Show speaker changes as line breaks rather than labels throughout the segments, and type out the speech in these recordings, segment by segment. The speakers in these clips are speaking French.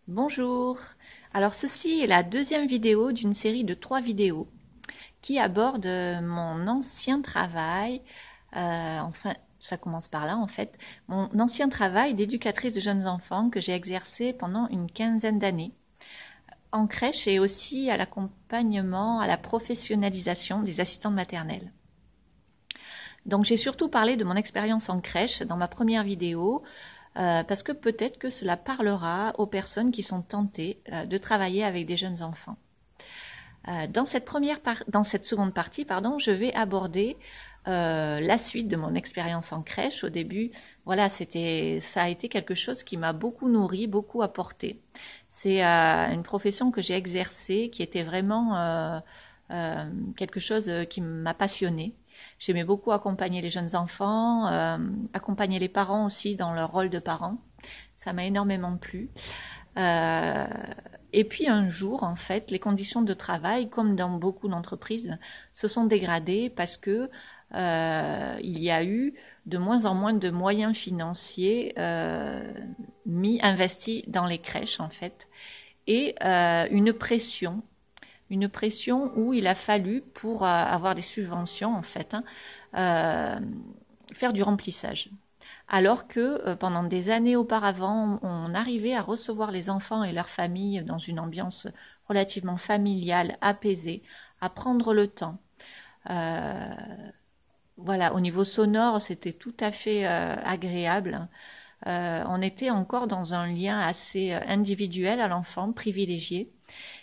Bonjour. Alors ceci est la deuxième vidéo d'une série de 3 vidéos qui abordent mon ancien travail, enfin ça commence par là en fait, mon ancien travail d'éducatrice de jeunes enfants que j'ai exercé pendant une quinzaine d'années en crèche et aussi à l'accompagnement, à la professionnalisation des assistantes maternelles. Donc j'ai surtout parlé de mon expérience en crèche dans ma première vidéo, parce que peut-être que cela parlera aux personnes qui sont tentées de travailler avec des jeunes enfants. Dans cette seconde partie, je vais aborder la suite de mon expérience en crèche. Au début, voilà, ça a été quelque chose qui m'a beaucoup nourri, beaucoup apporté. C'est une profession que j'ai exercée, qui était vraiment quelque chose qui m'a passionnée. J'aimais beaucoup accompagner les jeunes enfants, accompagner les parents aussi dans leur rôle de parents. Ça m'a énormément plu. Et puis un jour, en fait, les conditions de travail, comme dans beaucoup d'entreprises, se sont dégradées parce que il y a eu de moins en moins de moyens financiers investis dans les crèches, en fait, et une pression où il a fallu, pour avoir des subventions, en fait, faire du remplissage. Alors que pendant des années auparavant, on arrivait à recevoir les enfants et leurs familles dans une ambiance relativement familiale, apaisée, à prendre le temps. Voilà, au niveau sonore, c'était tout à fait agréable. On était encore dans un lien assez individuel à l'enfant, privilégié.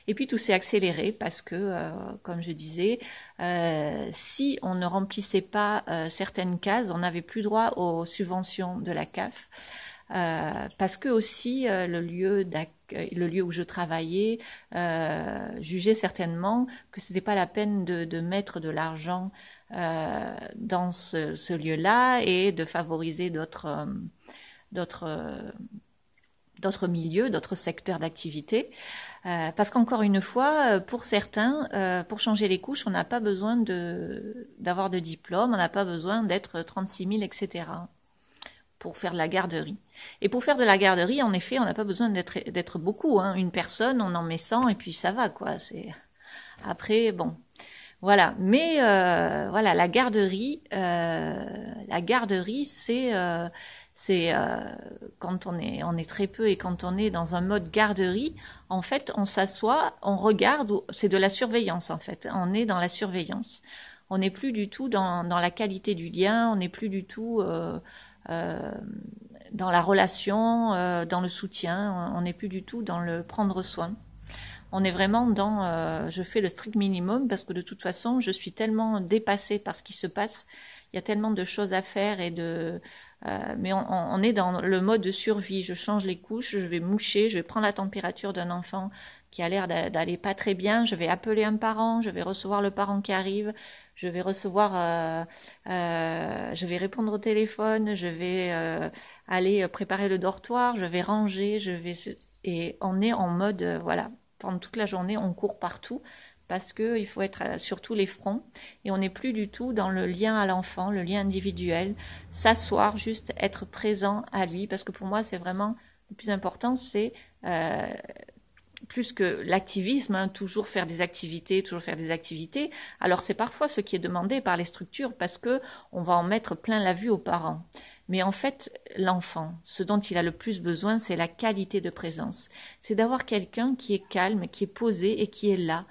Et puis tout s'est accéléré parce que, comme je disais, si on ne remplissait pas certaines cases, on n'avait plus droit aux subventions de la CAF. Parce que aussi le lieu où je travaillais jugeait certainement que c'était pas la peine de mettre de l'argent dans ce lieu-là et de favoriser d'autres milieux, d'autres secteurs d'activité. Parce qu'encore une fois, pour certains, pour changer les couches, on n'a pas besoin d'avoir de diplôme, on n'a pas besoin d'être 36 000, etc. pour faire de la garderie. Et pour faire de la garderie, en effet, on n'a pas besoin d'être beaucoup. Une personne, on en met 100 et puis ça va, quoi. Après, bon, voilà. Mais voilà, la garderie, c'est quand on est très peu et quand on est dans un mode garderie, en fait, on s'assoit, on regarde, c'est de la surveillance en fait. On est dans la surveillance. On n'est plus du tout dans la qualité du lien, on n'est plus du tout dans la relation, dans le soutien, on n'est plus du tout dans le prendre soin. On est vraiment dans je fais le strict minimum parce que de toute façon, je suis tellement dépassée par ce qui se passe. Il y a tellement de choses à faire mais on est dans le mode de survie. Je change les couches, je vais moucher, je vais prendre la température d'un enfant qui a l'air d'aller pas très bien. Je vais appeler un parent, je vais recevoir le parent qui arrive, je vais je vais répondre au téléphone, je vais aller préparer le dortoir, je vais ranger, et on est en mode voilà. Pendant toute la journée, on court partout parce qu'il faut être sur tous les fronts et on n'est plus du tout dans le lien à l'enfant, le lien individuel, s'asseoir, juste être présent à lui, parce que pour moi, c'est vraiment le plus important, c'est plus que l'activisme, toujours faire des activités, Alors c'est parfois ce qui est demandé par les structures parce que on va en mettre plein la vue aux parents. Mais en fait, l'enfant, ce dont il a le plus besoin, c'est la qualité de présence. C'est d'avoir quelqu'un qui est calme, qui est posé et qui est là,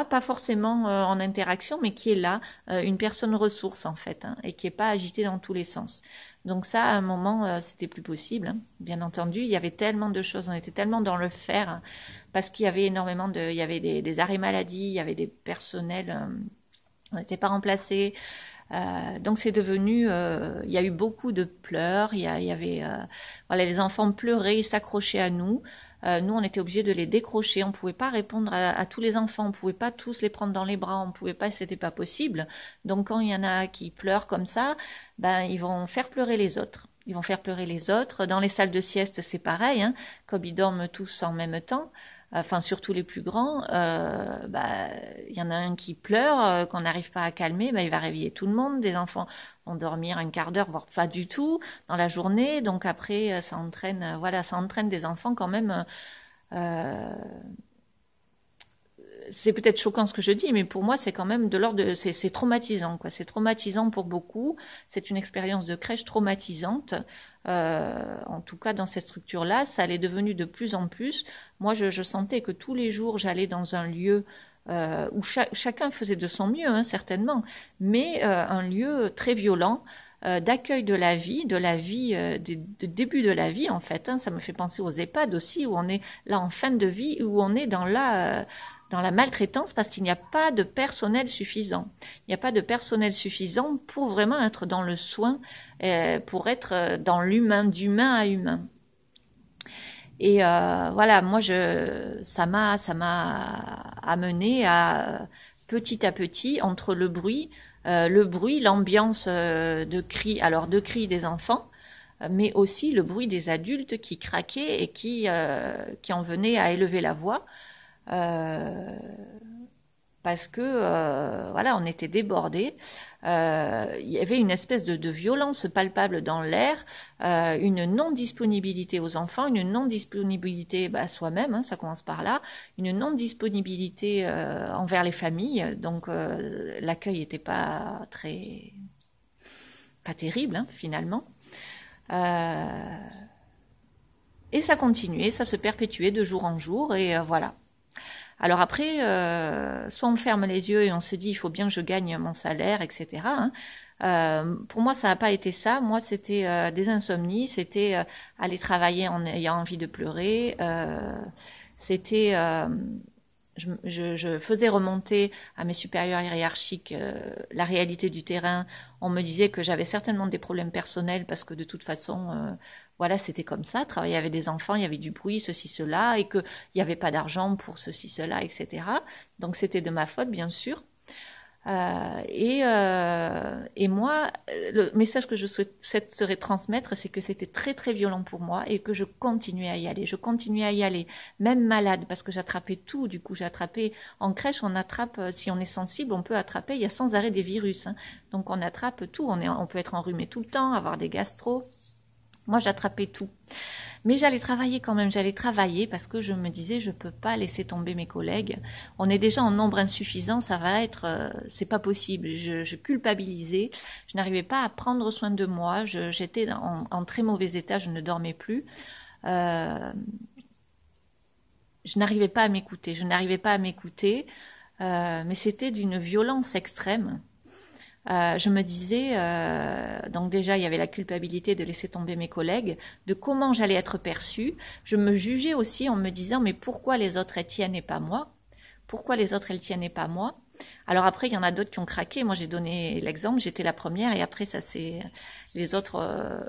pas forcément en interaction, mais qui est là, une personne ressource en fait, et qui est pas agitée dans tous les sens. Donc ça, à un moment, c'était plus possible. Bien entendu, il y avait tellement de choses, on était tellement dans le faire, parce qu'il y avait il y avait des arrêts maladie, il y avait des personnels, on n'était pas remplacés. Donc c'est devenu, il y a eu beaucoup de pleurs, il y avait, voilà, les enfants pleuraient, ils s'accrochaient à nous. Nous, on était obligés de les décrocher. On pouvait pas répondre à tous les enfants. On pouvait pas tous les prendre dans les bras. On pouvait pas, c'était pas possible. Donc, quand il y en a qui pleurent comme ça, ils vont faire pleurer les autres. Ils vont faire pleurer les autres. Dans les salles de sieste, c'est pareil, comme ils dorment tous en même temps. enfin surtout les plus grands, il y en a un qui pleure, qu'on n'arrive pas à calmer, il va réveiller tout le monde. Des enfants vont dormir un quart d'heure, voire pas du tout dans la journée. Donc après, ça entraîne des enfants quand même. C'est peut-être choquant ce que je dis, mais pour moi, c'est quand même de l'ordre de, c'est traumatisant, quoi. C'est traumatisant pour beaucoup. C'est une expérience de crèche traumatisante. En tout cas, dans cette structure-là, ça l'est devenu de plus en plus. Moi, je sentais que tous les jours, j'allais dans un lieu où chacun faisait de son mieux, hein, certainement, mais un lieu très violent. D'accueil de la vie, de début de la vie en fait. Hein. Ça me fait penser aux EHPAD aussi, où on est là en fin de vie, où on est dans la maltraitance parce qu'il n'y a pas de personnel suffisant. Il n'y a pas de personnel suffisant pour vraiment être dans le soin, pour être dans l'humain, d'humain à humain. Et voilà, moi ça m'a amené à petit entre le bruit, l'ambiance de cris des enfants, mais aussi le bruit des adultes qui craquaient et qui en venaient à élever la voix. Parce que on était débordés. Il y avait une espèce de violence palpable dans l'air, une non-disponibilité aux enfants, une non-disponibilité à soi-même, hein, ça commence par là, une non-disponibilité envers les familles. Donc l'accueil n'était pas terrible, hein, finalement. Et ça continuait, ça se perpétuait de jour en jour, et voilà. Alors après, soit on ferme les yeux et on se dit il faut bien que je gagne mon salaire, etc. Hein. Pour moi, ça n'a pas été ça. Moi, c'était des insomnies, c'était aller travailler en ayant envie de pleurer. C'était, je faisais remonter à mes supérieurs hiérarchiques la réalité du terrain. On me disait que j'avais certainement des problèmes personnels parce que de toute façon, c'était comme ça. Travailler avec des enfants, il y avait du bruit, ceci, cela, et qu'il n'y avait pas d'argent pour ceci, cela, etc. Donc c'était de ma faute, bien sûr. Et moi, le message que je souhaiterais transmettre, c'est que c'était très très violent pour moi et que je continuais à y aller. Je continuais à y aller, même malade, parce que j'attrapais tout. Du coup, j'attrapais en crèche, on attrape, si on est sensible, on peut attraper. Il y a sans arrêt des virus, hein. Donc on attrape tout. On peut être enrhumé tout le temps, avoir des gastro. Moi, j'attrapais tout. Mais j'allais travailler quand même, parce que je me disais, je peux pas laisser tomber mes collègues. On est déjà en nombre insuffisant, ça va être, c'est pas possible. Je culpabilisais, je n'arrivais pas à prendre soin de moi, j'étais en très mauvais état, je ne dormais plus. Je n'arrivais pas à m'écouter, mais c'était d'une violence extrême. Je me disais, donc déjà il y avait la culpabilité de laisser tomber mes collègues, de comment j'allais être perçue. Je me jugeais aussi en me disant mais pourquoi les autres elles tiennent et pas moi? Pourquoi les autres elles tiennent et pas moi? Alors après il y en a d'autres qui ont craqué. Moi j'ai donné l'exemple, j'étais la première et après les autres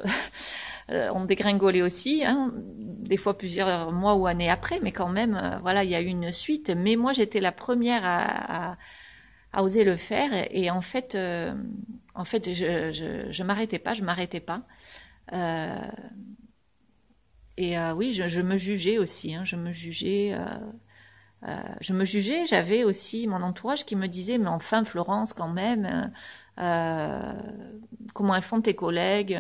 ont dégringolé aussi, hein, des fois plusieurs mois ou années après, mais quand même il y a eu une suite. Mais moi j'étais la première à oser le faire et en fait je m'arrêtais pas oui je me jugeais aussi, hein, je me jugeais, j'avais aussi mon entourage qui me disait mais enfin Florence quand même, comment elles font tes collègues,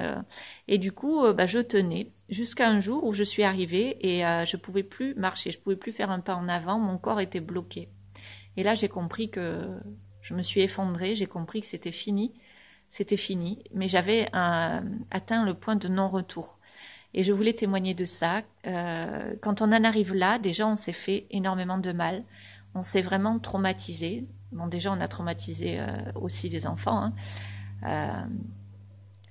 et du coup je tenais jusqu'à un jour où je suis arrivée et je pouvais plus marcher, je pouvais plus faire un pas en avant, mon corps était bloqué. Et là, j'ai compris que je me suis effondrée, j'ai compris que c'était fini, mais j'avais atteint le point de non-retour. Et je voulais témoigner de ça. Quand on en arrive là, déjà, on s'est fait énormément de mal. On s'est vraiment traumatisé. Bon, déjà, on a traumatisé aussi les enfants, hein.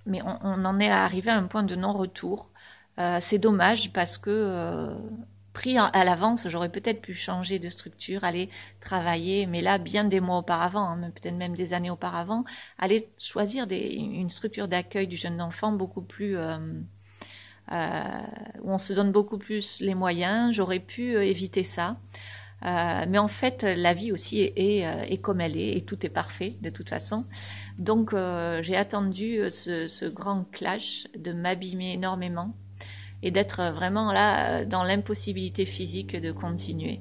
Mais on en est arrivé à un point de non-retour. C'est dommage parce que pris à l'avance, j'aurais peut-être pu changer de structure, aller travailler, mais là, bien des mois auparavant, hein, peut-être même des années auparavant, aller choisir une structure d'accueil du jeune enfant beaucoup plus, où on se donne beaucoup plus les moyens. J'aurais pu éviter ça. Mais en fait, la vie aussi est comme elle est, et tout est parfait de toute façon. Donc, j'ai attendu ce grand clash de m'abîmer énormément. et d'être vraiment là dans l'impossibilité physique de continuer.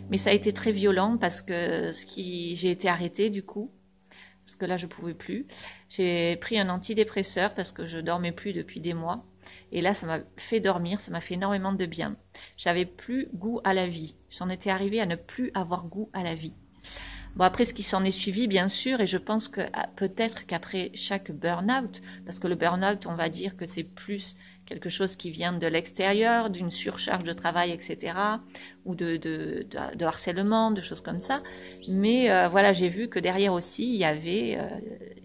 Mais ça a été très violent parce que j'ai été arrêtée du coup, parce que là je pouvais plus. J'ai pris un antidépresseur parce que je dormais plus depuis des mois. Et là, ça m'a fait dormir, ça m'a fait énormément de bien. J'avais plus goût à la vie. J'en étais arrivée à ne plus avoir goût à la vie. Bon, après, ce qui s'en est suivi, bien sûr, et je pense que peut-être qu'après chaque burn-out, parce que le burn-out, on va dire que c'est plus quelque chose qui vient de l'extérieur, d'une surcharge de travail, etc., ou de harcèlement, de choses comme ça. Mais voilà, j'ai vu que derrière aussi, il y avait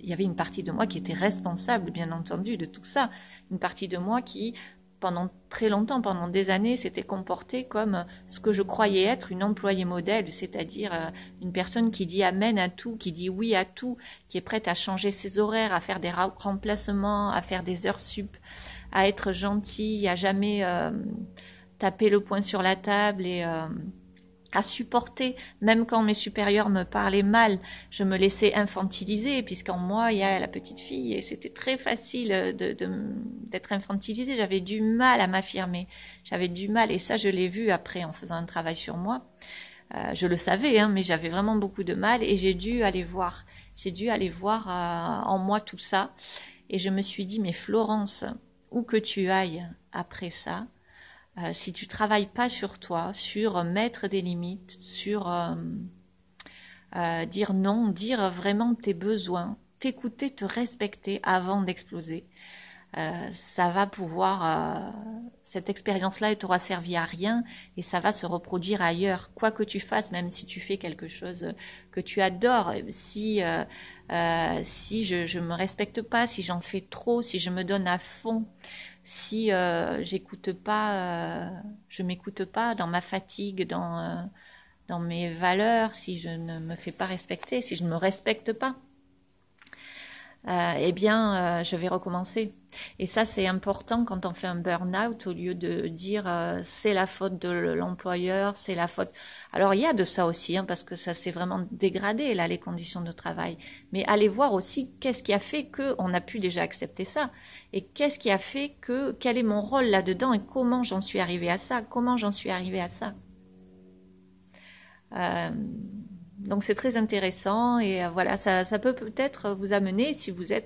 une partie de moi qui était responsable, bien entendu, de tout ça. Une partie de moi qui, pendant très longtemps, pendant des années, s'était comportée comme ce que je croyais être une employée modèle, c'est-à-dire une personne qui dit amen à tout, qui dit oui à tout, qui est prête à changer ses horaires, à faire des remplacements, à faire des heures sup, à être gentille, à jamais taper le poing sur la table et à supporter, même quand mes supérieurs me parlaient mal, je me laissais infantiliser, puisqu'en moi, il y a la petite fille, et c'était très facile d'être infantilisée. J'avais du mal à m'affirmer, j'avais du mal, et ça, je l'ai vu après en faisant un travail sur moi. Je le savais, hein, mais j'avais vraiment beaucoup de mal, et j'ai dû aller voir en moi tout ça, et je me suis dit, mais Florence, où que tu ailles après ça, si tu travailles pas sur toi, sur mettre des limites, sur dire non, dire vraiment tes besoins, t'écouter, te respecter avant d'exploser, ça va pouvoir, cette expérience-là, elle t'aura servi à rien et ça va se reproduire ailleurs. Quoi que tu fasses, même si tu fais quelque chose que tu adores, si je me respecte pas, si j'en fais trop, si je me donne à fond, si j'écoute pas, je m'écoute pas dans ma fatigue, dans mes valeurs, si je ne me fais pas respecter, si je ne me respecte pas, eh bien, je vais recommencer. Et ça, c'est important quand on fait un burn-out, au lieu de dire c'est la faute de l'employeur, c'est la faute. Alors, il y a de ça aussi, hein, parce que ça s'est vraiment dégradé, là, les conditions de travail. Mais allez voir aussi qu'est-ce qui a fait qu'on a pu déjà accepter ça. Et qu'est-ce qui a fait quel est mon rôle là-dedans et comment j'en suis arrivée à ça, Donc c'est très intéressant et voilà, ça peut peut-être vous amener si vous avez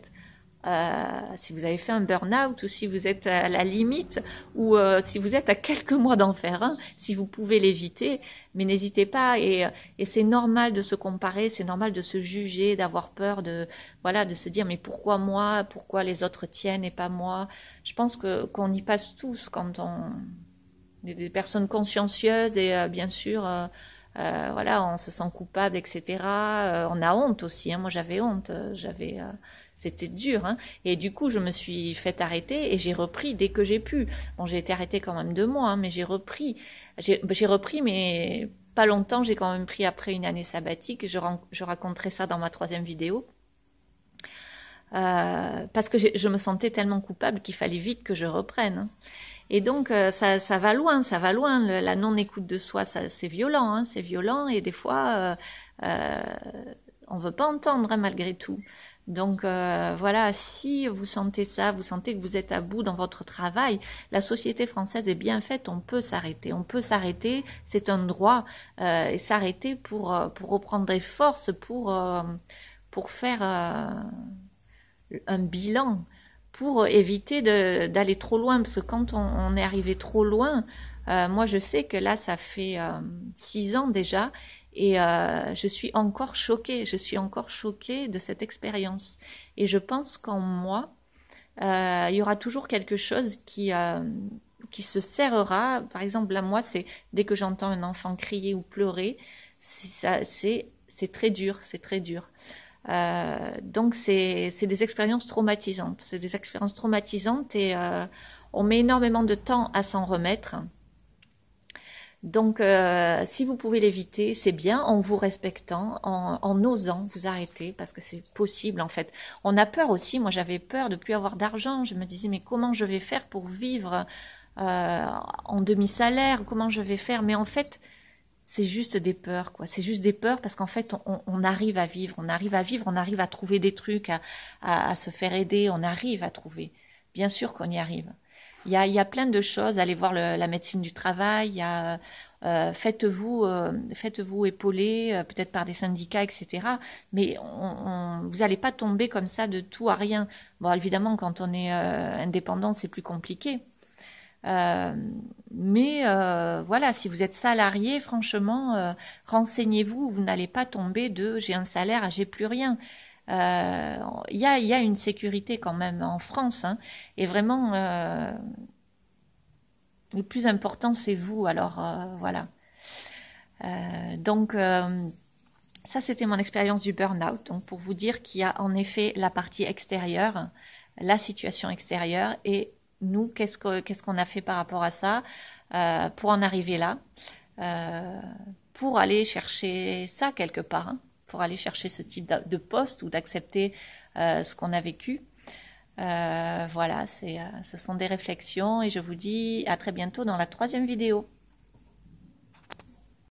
fait un burn-out ou si vous êtes à la limite ou si vous êtes à quelques mois d'en faire un, si vous pouvez l'éviter, mais n'hésitez pas et c'est normal de se comparer, c'est normal de se juger, d'avoir peur de se dire mais pourquoi moi, pourquoi les autres tiennent et pas moi. Je pense qu'on y passe tous quand on est des personnes consciencieuses et bien sûr on se sent coupable, etc. On a honte aussi. Hein. Moi, j'avais honte. C'était dur. Hein. Et du coup, je me suis fait arrêter et j'ai repris dès que j'ai pu. Bon, j'ai été arrêtée quand même 2 mois, hein, mais j'ai repris, mais pas longtemps. J'ai quand même pris après une année sabbatique. Je raconterai ça dans ma 3e vidéo. Parce que je me sentais tellement coupable qu'il fallait vite que je reprenne. Hein. Et donc ça va loin, la non-écoute de soi, c'est violent, hein, c'est violent et des fois on veut pas entendre hein, malgré tout. Donc voilà, si vous sentez ça, vous sentez que vous êtes à bout dans votre travail, la société française est bien faite, on peut s'arrêter, c'est un droit et s'arrêter pour reprendre des forces, pour faire un bilan. Pour éviter d'aller trop loin, parce que quand on est arrivé trop loin, moi je sais que là ça fait 6 ans déjà, et je suis encore choquée de cette expérience. Et je pense qu'en moi, il y aura toujours quelque chose qui se serrera. Par exemple, là moi, c'est dès que j'entends un enfant crier ou pleurer, c'est très dur, donc c'est des expériences traumatisantes. Et on met énormément de temps à s'en remettre. Donc si vous pouvez l'éviter, c'est bien en vous respectant, en osant vous arrêter parce que c'est possible en fait. On a peur aussi, moi j'avais peur de plus avoir d'argent. Je me disais mais comment je vais faire pour vivre en demi-salaire, comment je vais faire, mais en fait c'est juste des peurs, quoi. C'est juste des peurs parce qu'en fait, on arrive à vivre, on arrive à trouver des trucs, à se faire aider, on arrive à trouver. Bien sûr qu'on y arrive. il y a plein de choses. Allez voir la médecine du travail. Il y a faites-vous épauler, peut-être par des syndicats, etc. Mais vous n'allez pas tomber comme ça de tout à rien. Bon, évidemment, quand on est indépendant, c'est plus compliqué. Mais voilà, si vous êtes salarié, franchement, renseignez-vous. Vous n'allez pas tomber de j'ai un salaire à j'ai plus rien. Il y a une sécurité quand même en France, hein, et vraiment le plus important c'est vous. Alors voilà. Donc ça c'était mon expérience du burn-out. Donc pour vous dire qu'il y a en effet la partie extérieure, la situation extérieure et nous qu'est-ce qu'on a fait par rapport à ça pour en arriver là, pour aller chercher ça quelque part. Hein, pour aller chercher ce type de poste ou d'accepter ce qu'on a vécu. Voilà, ce sont des réflexions et je vous dis à très bientôt dans la 3e vidéo.